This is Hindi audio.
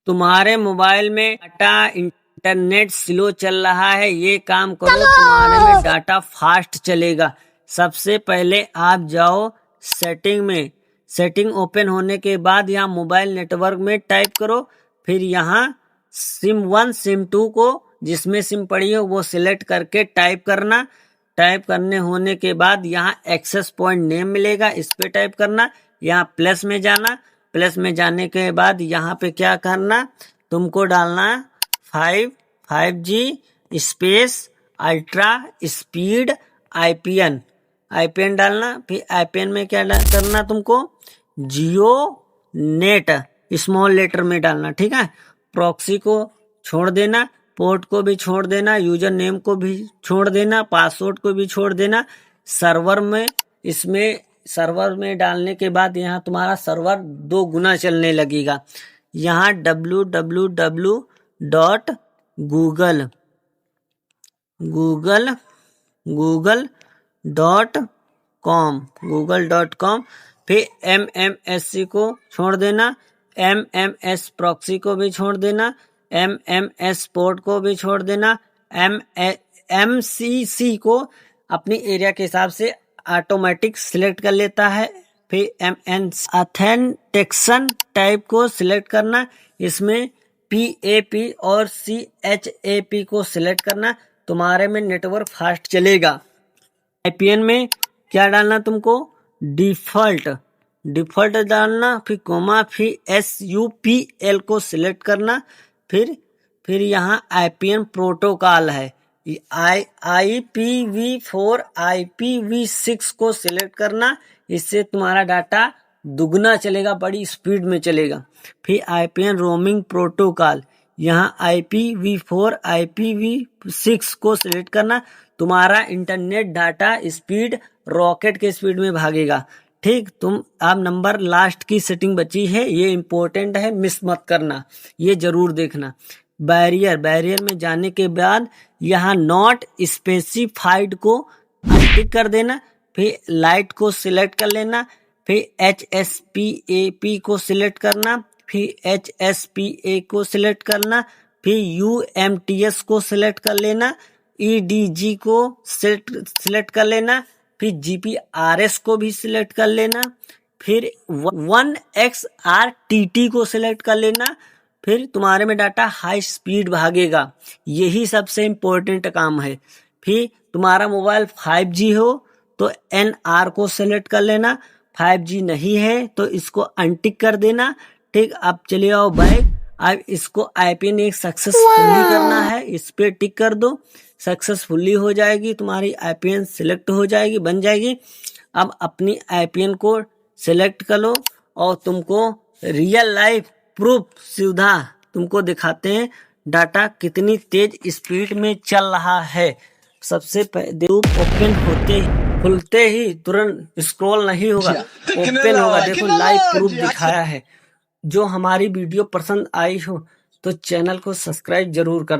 तुम्हारे मोबाइल में डाटा इंटरनेट स्लो चल रहा है, ये काम करो, तुम्हारे में डाटा फास्ट चलेगा। सबसे पहले आप जाओ सेटिंग में। सेटिंग ओपन होने के बाद यहाँ मोबाइल नेटवर्क में टाइप करो, फिर यहाँ सिम 1 सिम 2 को जिसमें सिम पड़ी हो वो सिलेक्ट करके टाइप करना। टाइप करने होने के बाद यहाँ एक्सेस पॉइंट नेम मिलेगा, इस पे टाइप करना। यहाँ प्लस में जाना, प्लस में जाने के बाद यहाँ पे क्या करना, तुमको डालना 5G space ultra speed IPN डालना। फिर IPN में क्या करना, तुमको जियो नेट स्मॉल लेटर में डालना, ठीक है। प्रॉक्सी को छोड़ देना, पोर्ट को भी छोड़ देना, यूजर नेम को भी छोड़ देना, पासवर्ड को भी छोड़ देना। सर्वर में डालने के बाद यहाँ तुम्हारा सर्वर 2 गुना चलने लगेगा। यहाँ www.google.com फिर MMSC को छोड़ देना, MMS प्रॉक्सी को भी छोड़ देना, MMS पोर्ट को भी छोड़ देना, MCC को अपनी एरिया के हिसाब से ऑटोमेटिक सिलेक्ट कर लेता है। फिर MN ऑथेंटिकेशन टाइप को सिलेक्ट करना, इसमें PAP और CHAP को सिलेक्ट करना, तुम्हारे में नेटवर्क फास्ट चलेगा। IPN में क्या डालना, तुमको डिफॉल्ट डालना, फिर कोमा, फिर SUPL को सिलेक्ट करना। फिर यहाँ IPN प्रोटोकॉल है, IPv4 IPv6 को सिलेक्ट करना, इससे तुम्हारा डाटा दुगना चलेगा, बड़ी स्पीड में चलेगा। फिर IPN रोमिंग प्रोटोकॉल, यहाँ IPv4 IPv6 को सिलेक्ट करना, तुम्हारा इंटरनेट डाटा स्पीड रॉकेट के स्पीड में भागेगा, ठीक। तुम अब नंबर लास्ट की सेटिंग बची है, ये इंपॉर्टेंट है, मिस मत करना, ये जरूर देखना। बैरियर में जाने के बाद यहाँ नॉट स्पेसिफाइड को टिक कर देना, फिर लाइट को सिलेक्ट कर लेना, फिर HSPAP को सिलेक्ट करना, फिर HSPA को सिलेक्ट करना, फिर UMTS को सिलेक्ट कर लेना, EDG को सिलेक्ट कर लेना, फिर GPRS को भी सिलेक्ट कर लेना, फिर 1XRTT को सिलेक्ट कर लेना, फिर तुम्हारे में डाटा हाई स्पीड भागेगा। यही सबसे इम्पोर्टेंट काम है। फिर तुम्हारा मोबाइल 5G हो तो NR को सिलेक्ट कर लेना, 5G नहीं है तो इसको अनटिक कर देना, ठीक। अब चले आओ बैक। अब इसको IPN एक सक्सेसफुली करना है, इस पे टिक कर दो, सक्सेसफुली हो जाएगी, तुम्हारी IPN सिलेक्ट हो जाएगी, बन जाएगी। अब अपनी IPN को सिलेक्ट कर लो और तुमको रियल लाइफ प्रूफ सीधा तुमको दिखाते हैं डाटा कितनी तेज स्पीड में चल रहा है। सबसे पहले ओपन खुलते ही तुरंत स्क्रॉल नहीं होगा, ओपन होगा, देखो लाइव प्रूफ दिखाया है। जो हमारी वीडियो पसंद आई हो तो चैनल को सब्सक्राइब जरूर करना।